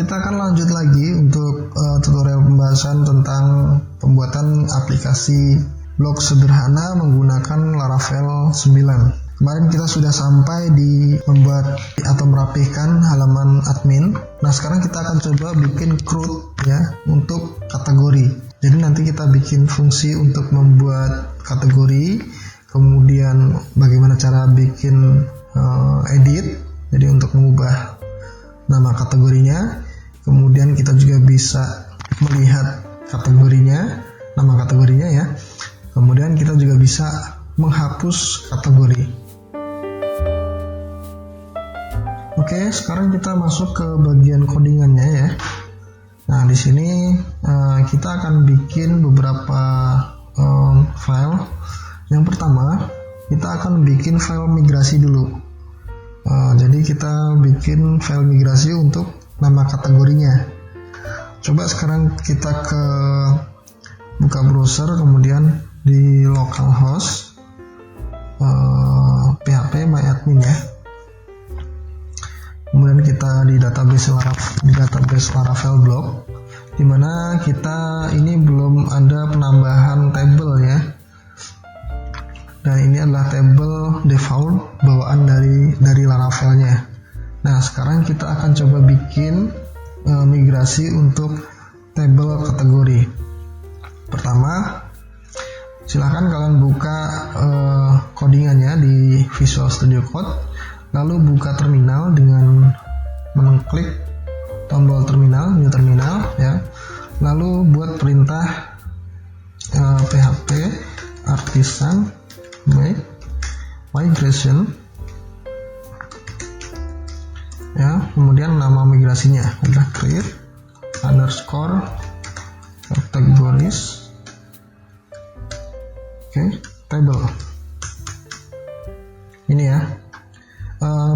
kita akan lanjut lagi untuk tutorial pembahasan tentang pembuatan aplikasi blog sederhana menggunakan Laravel 9. Kemarin kita sudah sampai di membuat atau merapihkan halaman admin. Nah, sekarang kita akan coba bikin CRUD ya untuk kategori. Jadi nanti kita bikin fungsi untuk membuat kategori, kemudian bagaimana cara bikin edit. Jadi untuk mengubah nama kategorinya, kemudian kita juga bisa melihat kategorinya, nama kategorinya ya. Kemudian kita juga bisa menghapus kategori. Oke, sekarang kita masuk ke bagian codingannya ya. Nah, di sini kita akan bikin beberapa file. Yang pertama, kita akan bikin file migrasi dulu. Jadi kita bikin file migrasi untuk nama kategorinya. Coba sekarang kita ke buka browser, kemudian di localhost php myadmin ya. Kemudian kita di database Laravel blog, dimana kita ini belum ada penambahan table ya. Dan ini adalah table default bawaan dari Laravelnya. Nah, sekarang kita akan coba bikin migrasi untuk table kategori. Pertama, silahkan kalian buka codingannya di Visual Studio Code, lalu buka terminal dengan mengklik tombol terminal, new terminal ya. Lalu buat perintah php artisan make migration ya, kemudian nama migrasinya adalah create underscore categories table. Ini ya,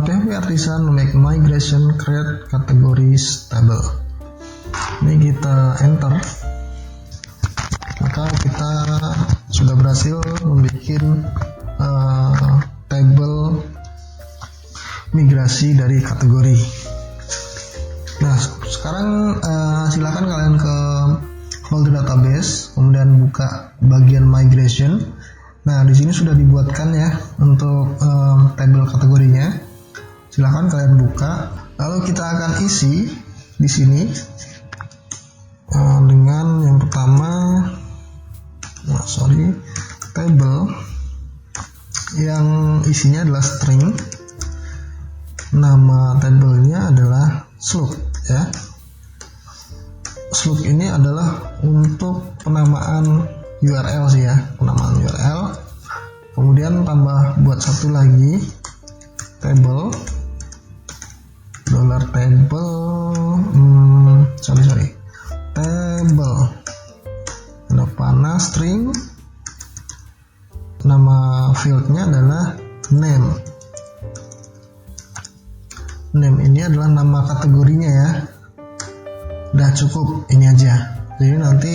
php artisan make migration create categories table. Ini kita enter, maka kita sudah berhasil membuat table migrasi dari kategori. Nah, sekarang silakan kalian ke folder database, kemudian buka bagian migration. Nah, di sini sudah dibuatkan ya untuk table kategorinya. Silakan kalian buka. Lalu kita akan isi di sini dengan yang pertama, table yang isinya adalah string. Nama tabelnya adalah slug ya. Slug ini adalah untuk penamaan URL sih ya, penamaan URL. Kemudian tambah buat satu lagi table table ada panah string, nama fieldnya adalah name ini adalah nama kategorinya ya. Udah cukup ini aja. Jadi nanti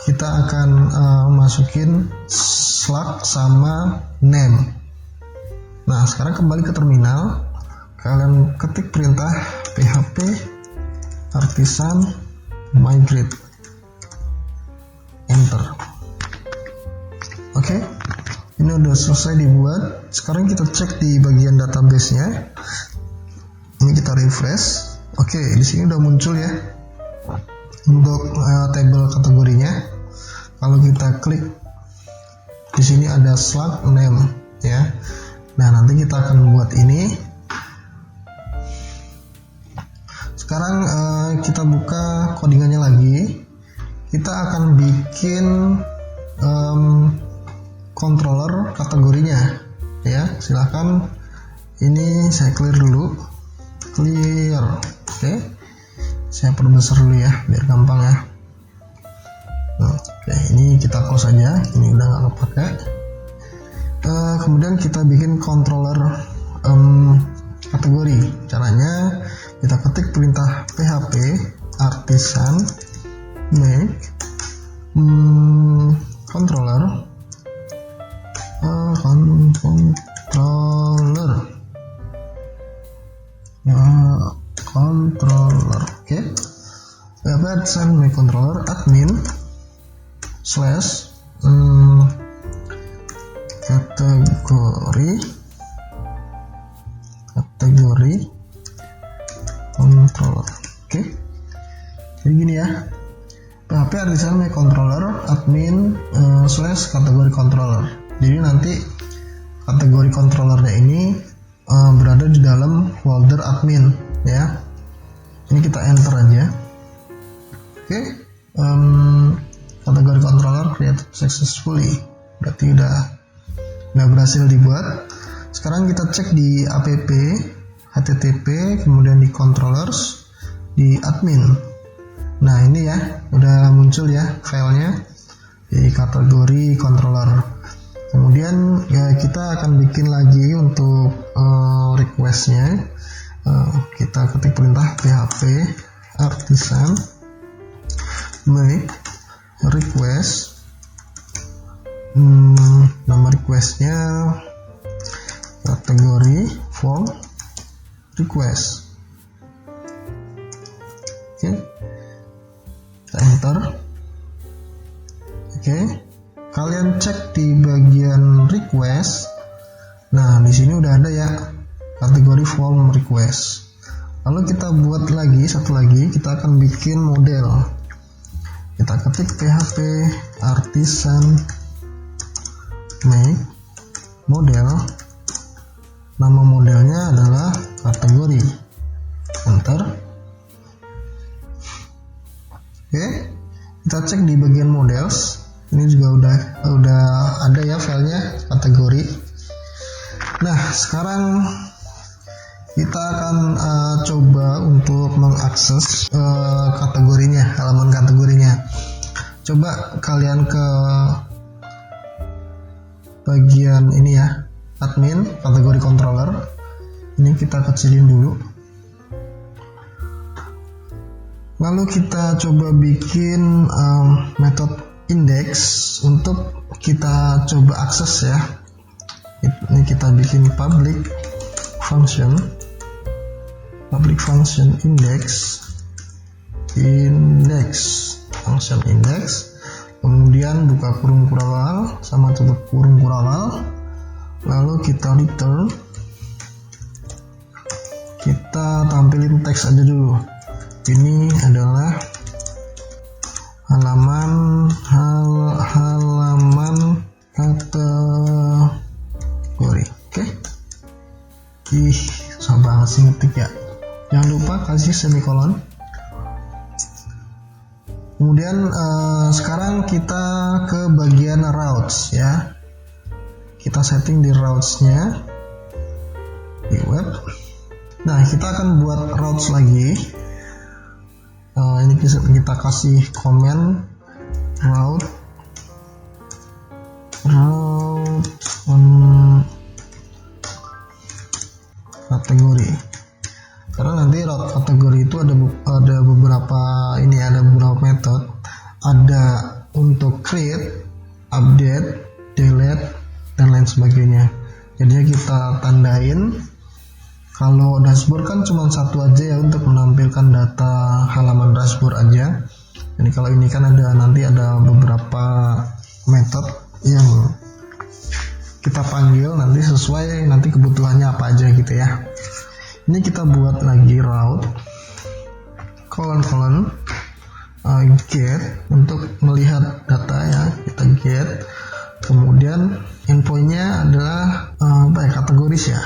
kita akan masukin slug sama name. Nah, sekarang kembali ke terminal, kalian ketik perintah php artisan migrate, enter. Oke, ini udah selesai dibuat. Sekarang kita cek di bagian database-nya. Ini kita refresh. Oke, di sini udah muncul ya untuk table kategorinya. Kalau kita klik di sini ada slug name ya. Nah, nanti kita akan buat ini. Sekarang kita buka codingannya lagi. Kita akan bikin controller kategorinya ya. Silahkan, ini saya clear dulu. Oke, saya perbesar dulu ya biar gampang ya. Oke, ini kita close aja, ini udah nggak kepake. Kemudian kita bikin controller kategori. Caranya kita ketik perintah php artisan make controller controller controller. Oke. PHP artisan my controller admin slash kategori controller. Oke. Jadi gini ya. PHP artisan my controller admin slash kategori controller. Jadi nanti kategori controllernya ini berada di dalam folder admin ya. Ini kita enter aja. Oke. Kategori controller created successfully. Berarti udah berhasil dibuat. Sekarang kita cek di app http kemudian di controllers di admin. Nah ini ya udah muncul ya filenya di kategori controller. Kemudian ya kita akan bikin lagi untuk requestnya. Kita ketik perintah php artisan make request. Nama requestnya kategori form request. Oke. Kita enter. Oke. Kalian cek di bagian request. Nah, di sini udah ada ya kategori form request. Lalu kita buat lagi satu lagi, kita akan bikin model. Kita ketik php artisan make model. Nama modelnya adalah kategori. Enter. Oke. Kita cek di bagian models. Ini juga udah ada ya filenya kategori. Nah, sekarang kita akan coba untuk mengakses kategorinya, halaman kategorinya. Coba kalian ke bagian ini ya, admin, kategori controller. Ini kita kecilin dulu. Lalu kita coba bikin metode index untuk kita coba akses ya. Ini kita bikin public function function index, kemudian buka kurung kurawal sama tutup kurung kurawal, lalu kita return. Kita tampilin teks aja dulu. Ini adalah halaman kategori. Oke. Susah banget sih ngetik ya. Jangan lupa kasih semikolon. Kemudian sekarang kita ke bagian routes ya. Kita setting di routes-nya di web. Nah, kita akan buat routes lagi. Ini kita kasih komen route on kategori. Karena nanti route kategori itu ada beberapa metode. Ada untuk create, update, delete, dan lain sebagainya. Jadinya kita tandain. Kalau dashboard kan cuma satu aja ya untuk menampilkan data halaman dashboard aja. Jadi kalau ini kan nanti ada beberapa metode yang kita panggil nanti sesuai nanti kebutuhannya apa aja gitu ya. Ini kita buat lagi route get untuk melihat data ya. Kita get, kemudian endpointnya adalah kategoris ya,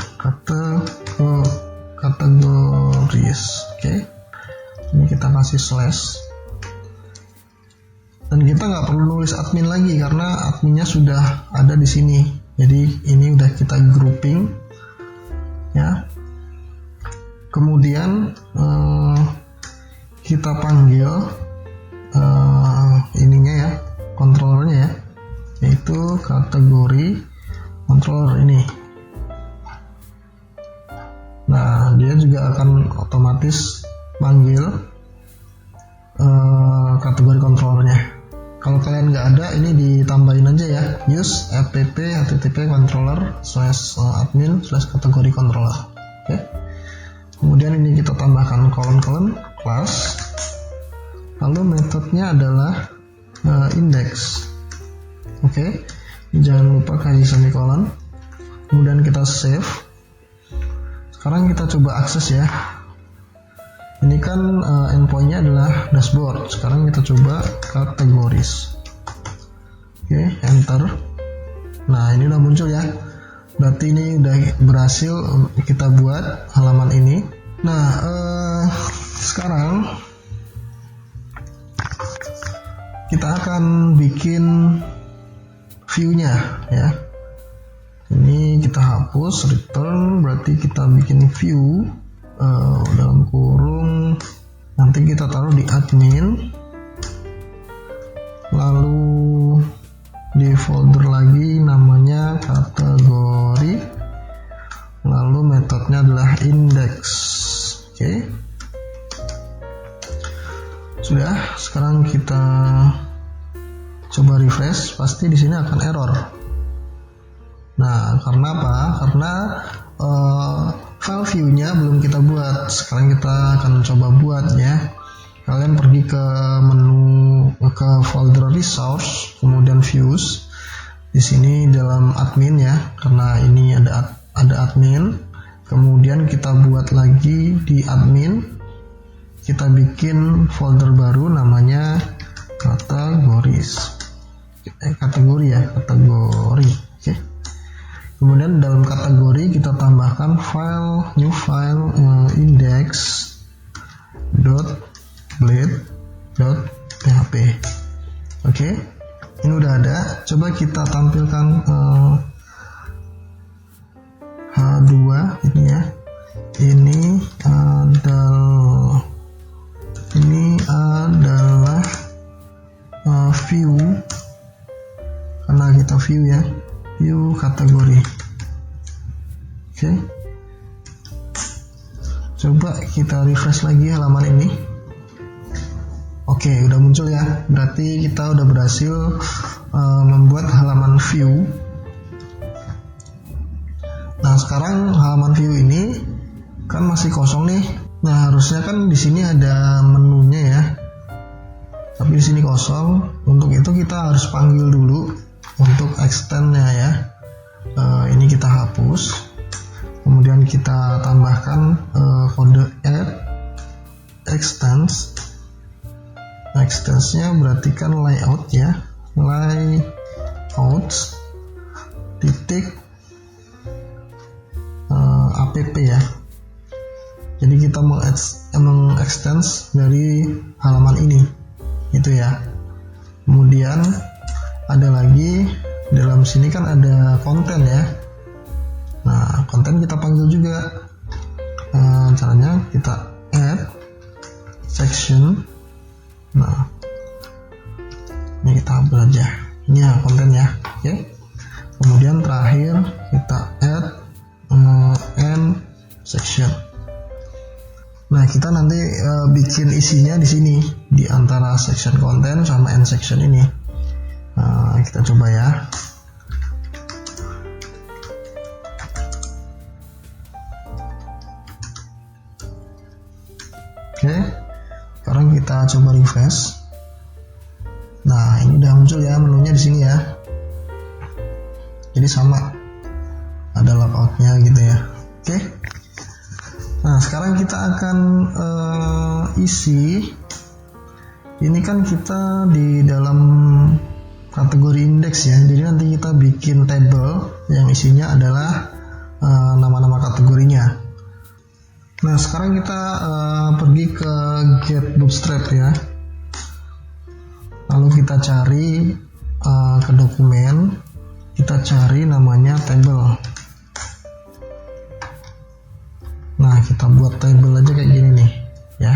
kategoris. Oke. Ini kita kasih slash, dan kita nggak perlu nulis admin lagi karena adminnya sudah ada di sini. Jadi ini udah kita grouping ya. Kemudian kita panggil ininya ya, controllernya ya, yaitu kategori controller ini. Nah, dia juga akan otomatis panggil kategori controllernya. Kalau kalian nggak ada, ini ditambahin aja ya, use app http controller /admin/kategori controller. Oke. Kemudian ini kita tambahkan kolon class, lalu metodenya adalah index. Oke, jangan lupa kasih semikolon. Kemudian kita save. Sekarang kita coba akses ya. Ini kan endpointnya adalah dashboard. Sekarang kita coba kategoris. Oke, enter. Nah, ini udah muncul ya. Berarti ini udah berhasil kita buat halaman ini. Nah, sekarang kita akan bikin view-nya ya. Ini kita hapus return, berarti kita bikin view dalam kurung, nanti kita taruh di admin, lalu di folder lagi namanya kategori, lalu metodenya adalah index. Oke, sudah. Sekarang kita coba refresh, pasti di sini akan error. Nah, karena apa? Karena file view-nya belum kita buat. Sekarang kita akan coba buat ya. Kalian pergi ke menu, ke folder resource, kemudian views. Di sini dalam admin ya, karena ini ada admin. Kemudian kita buat lagi di admin. Kita bikin folder baru namanya kategoris. Kategori ya, kategori. Oke. Kemudian dalam kategori kita tambahkan file, new file index.blade.php. Oke, ini udah ada. Coba kita tampilkan H2 ini ya. Ini adalah view, karena kita view ya, view kategori. Oke, coba kita refresh lagi halaman ini. Oke, udah muncul ya, berarti kita udah berhasil membuat halaman view. Nah, sekarang halaman view ini kan masih kosong nih. Nah, harusnya kan di sini ada menunya ya, tapi di sini kosong. Untuk itu kita harus panggil dulu untuk extend-nya ya. Ini kita hapus, kemudian kita tambahkan kode add extends. Extends-nya berarti kan layout ya, layout titik app ya. Jadi kita mengextends dari halaman ini gitu ya. Kemudian ada lagi dalam sini kan ada konten ya. Nah, konten kita panggil juga. Caranya kita add section. Nah, ini kita hapus aja. Ini ya konten ya. Oke. Kemudian terakhir kita add end section. Nah, kita nanti bikin isinya di sini, di antara section konten sama end section ini. Kita coba ya. Oke, sekarang kita coba refresh. Nah, ini udah muncul ya menunya di sini ya. Jadi sama, ada layoutnya gitu ya. Oke. Nah, sekarang kita akan isi. Ini kan kita di dalam kategori indeks ya. Jadi nanti kita bikin table yang isinya adalah nama-nama kategorinya. Nah, sekarang kita pergi ke get bootstrap ya. Lalu kita cari ke dokumen, kita cari namanya table. Nah, kita buat table aja kayak gini nih ya.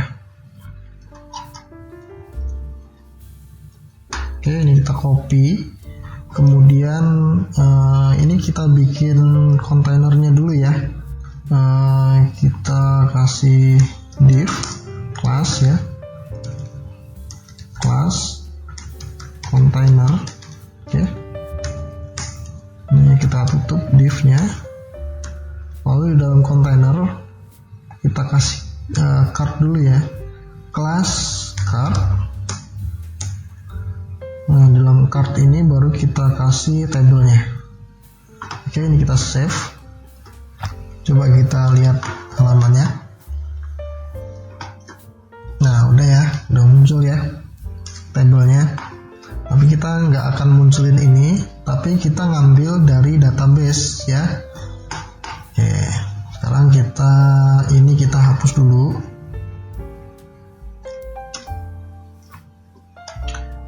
Oke, ini kita copy. Kemudian ini kita bikin kontainernya dulu ya. Kita kasih div class ya, class container. Oke, ini kita tutup divnya. Lalu di dalam kontainer kita kasih card dulu ya, kelas card. Nah, dalam card ini baru kita kasih tabelnya. Oke, ini kita save. Coba kita lihat halamannya. Nah, udah ya, udah muncul ya tabelnya. Tapi kita nggak akan munculin ini, tapi kita ngambil dari database ya. Oke, sekarang kita hapus dulu.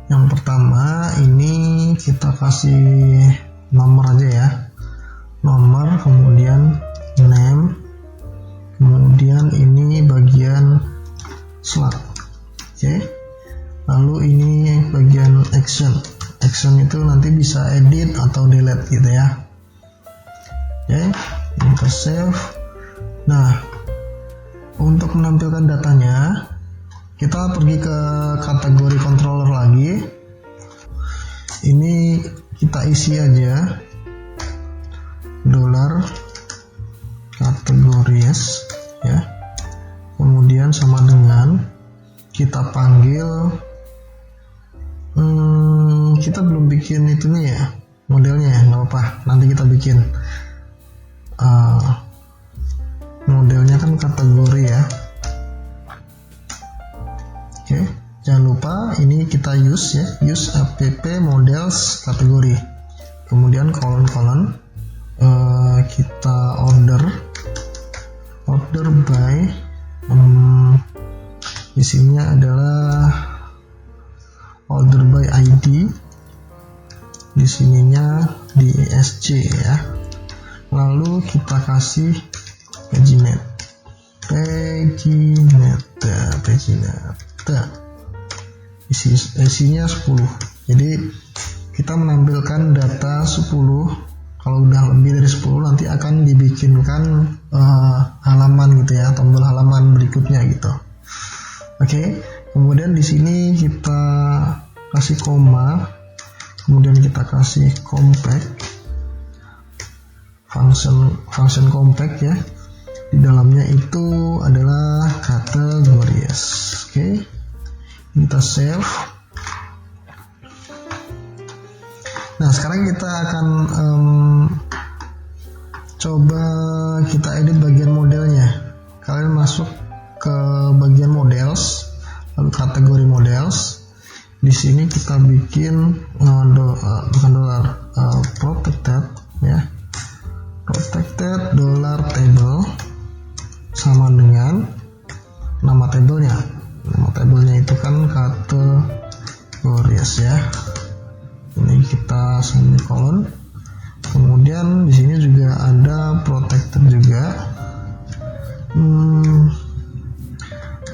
Yang pertama ini kita kasih nomor aja ya, nomor, kemudian name, kemudian ini bagian slot. Oke, lalu ini bagian action itu nanti bisa edit atau delete gitu ya. Oke, kita save. Nah, untuk menampilkan datanya kita pergi ke kategori controller lagi. Ini kita isi aja $categories ya. Kemudian sama dengan kita panggil kita belum bikin itunya ya, modelnya ya, nggak apa-apa, nanti kita bikin modelnya kan kategori ya. Oke, jangan lupa ini kita use app models kategori, kemudian colon kita order by isinya adalah order by ID, di sininya di SC ya. Lalu kita kasih paginate isinya 10. Jadi kita menampilkan data 10. Kalau udah lebih dari 10 nanti akan dibikinkan halaman gitu ya, tombol halaman berikutnya gitu. Oke, kemudian di sini kita kasih koma, kemudian kita kasih compact, function compact ya. Di dalamnya itu adalah categories. Oke, kita save. Nah, sekarang kita akan coba kita edit bagian modelnya. Kalian masuk ke bagian models, lalu kategori models. Di sini kita bikin protected ya, protected $table sama dengan nama tabelnya. Nama tabelnya itu kan categories ya. Ini kita semicolon. Kemudian di sini juga ada protected juga.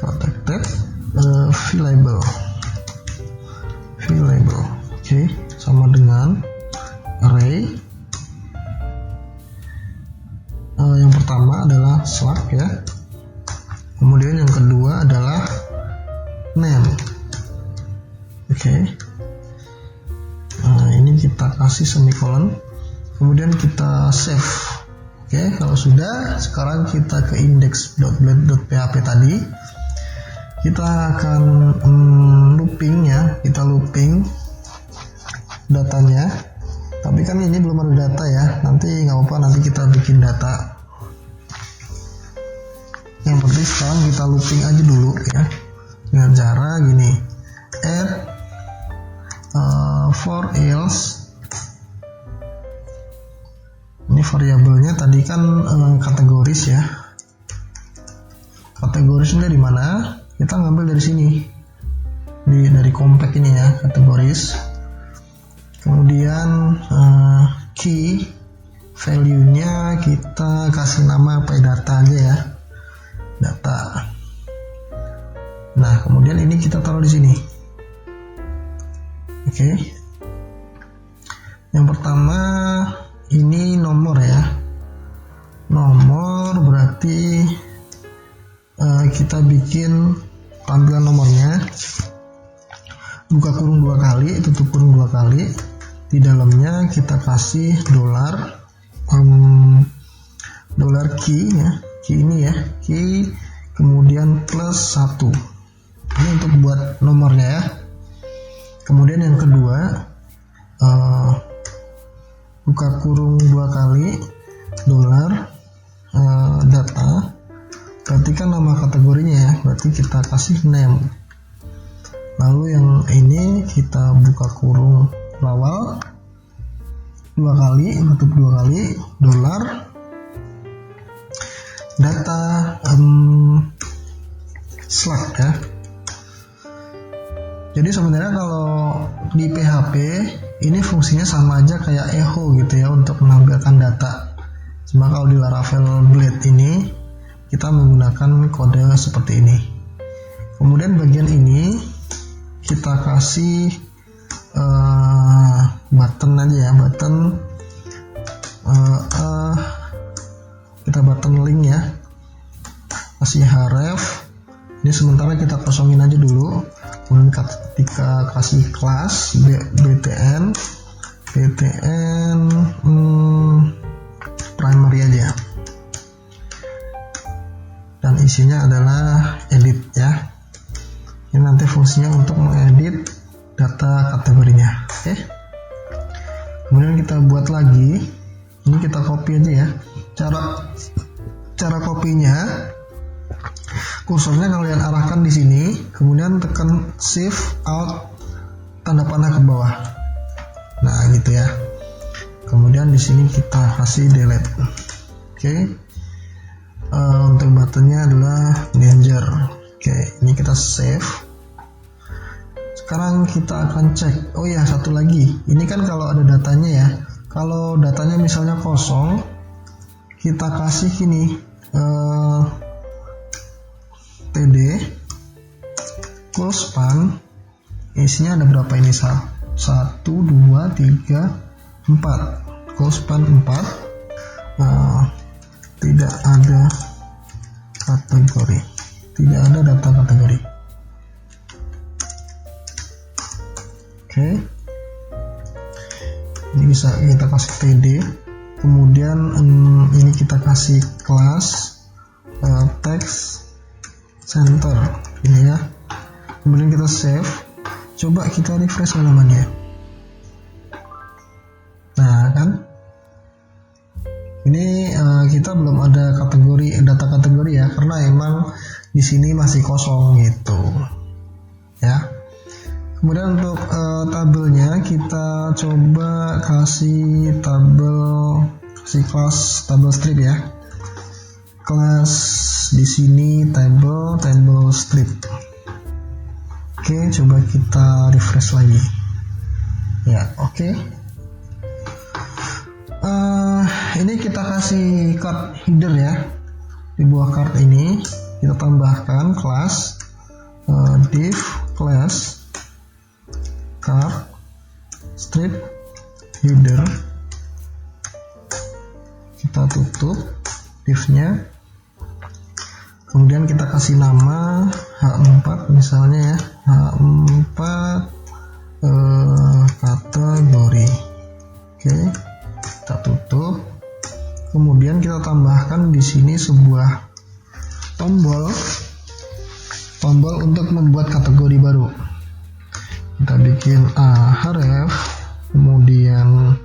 Protected label. Oke, sama dengan array. Yang pertama adalah slug ya. Kemudian yang kedua adalah name. Oke. Ini kita kasih semicolon, kemudian kita save. Oke, kalau sudah, sekarang kita ke index.blade.php tadi. Kita akan looping ya, kita looping datanya. Tapi kan ini belum ada data ya, nanti nggak apa-apa, nanti kita bikin data. Yang penting sekarang kita looping aja dulu ya, dengan cara gini, add for else. Ini variabelnya tadi kan kategoris ya. Kategorisnya dari mana? Kita ngambil dari sini, dari compact ini ya, kategoris. Kemudian key value-nya kita kasih nama apa, data aja ya, data. Nah, kemudian ini kita taruh di sini. Oke. Yang pertama ini nomor ya. Nomor berarti kita bikin tampilan nomornya, buka kurung 2 kali, tutup kurung 2 kali. Di dalamnya kita kasih $key ya, key ini ya, key kemudian plus 1. Ini untuk buat nomornya ya. Kemudian yang kedua, buka kurung 2 kali, dolar, data, perhatikan nama kategorinya ya, berarti kita kasih name. Lalu yang ini kita buka kurung lawal 2 kali, tutup 2 kali, dolar, data, slug ya. Jadi sebenarnya kalau di PHP ini fungsinya sama aja kayak echo gitu ya untuk menampilkan data. Cuma kalau di Laravel Blade ini kita menggunakan kode seperti ini. Kemudian bagian ini kita kasih button aja ya, button kita button link ya, kasih href. Ini sementara kita kosongin aja dulu. Kemudian ketika kasih kelas btn primary aja, dan isinya adalah edit ya. Ini nanti fungsinya untuk mengedit data kategorinya. Oke. Kemudian kita buat lagi. Ini kita copy aja ya. Cara kopinya, kursornya kalian arahkan di sini, kemudian tekan shift alt tanda panah ke bawah. Nah, gitu ya. Kemudian di sini kita kasih delete. Oke. Untuk buttonnya adalah danger. Oke, ini kita save. Sekarang kita akan cek. Oh ya, satu lagi. Ini kan kalau ada datanya ya. Kalau datanya misalnya kosong, kita kasih gini. TD full span, isinya ada berapa ini? 1, 2, 3, 4. Full span 4. Tidak ada kategori, tidak ada data kategori. Oke. Ini bisa kita kasih TD. Kemudian ini kita kasih kelas text center ini ya. Kemudian kita save. Coba kita refresh halamannya. Nah kan, ini kita belum ada kategori, data kategori ya, karena emang di sini masih kosong gitu ya. Kemudian untuk tabelnya kita coba kasih kelas tabel strip ya. Kelas di sini table strip. Oke, coba kita refresh lagi. Ya, oke. Ini kita kasih card header ya. Di bawah card ini kita tambahkan kelas div class card strip header. Kita tutup divnya. Kemudian kita kasih nama H4 misalnya ya, H4 kategori. Oke, kita tutup. Kemudian kita tambahkan di sini sebuah tombol untuk membuat kategori baru. Kita bikin href, kemudian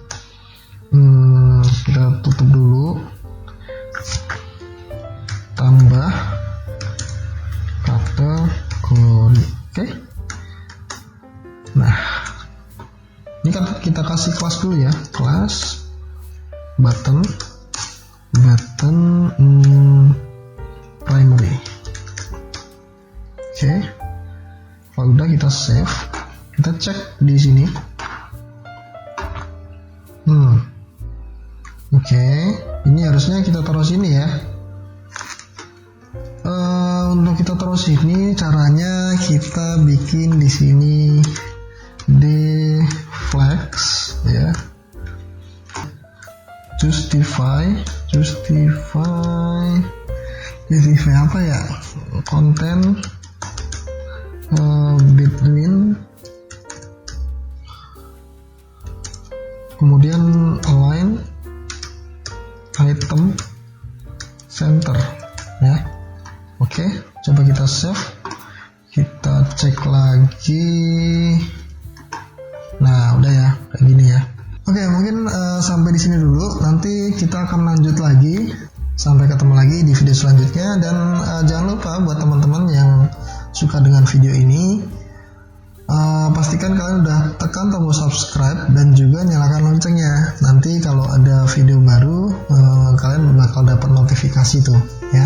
kita tutup dulu, tambah kategori. Oke. Nah, ini kita kasih kelas dulu ya, kelas button primary. Oke. Kalau udah kita save, kita cek di sini. Oke, ini harusnya kita taruh sini ya. Untuk kita taruh sini, caranya kita bikin di sini deflex ya. Justify apa ya? Content between, kemudian align item center ya. Oke. cek lagi. Nah, udah ya, kayak gini ya. Oke, mungkin sampai di sini dulu. Nanti kita akan lanjut lagi. Sampai ketemu lagi di video selanjutnya. Dan jangan lupa buat teman-teman yang suka dengan video ini, pastikan kalian udah tekan tombol subscribe dan juga nyalakan loncengnya. Nanti kalau ada video baru, kalian bakal dapat notifikasi tuh ya.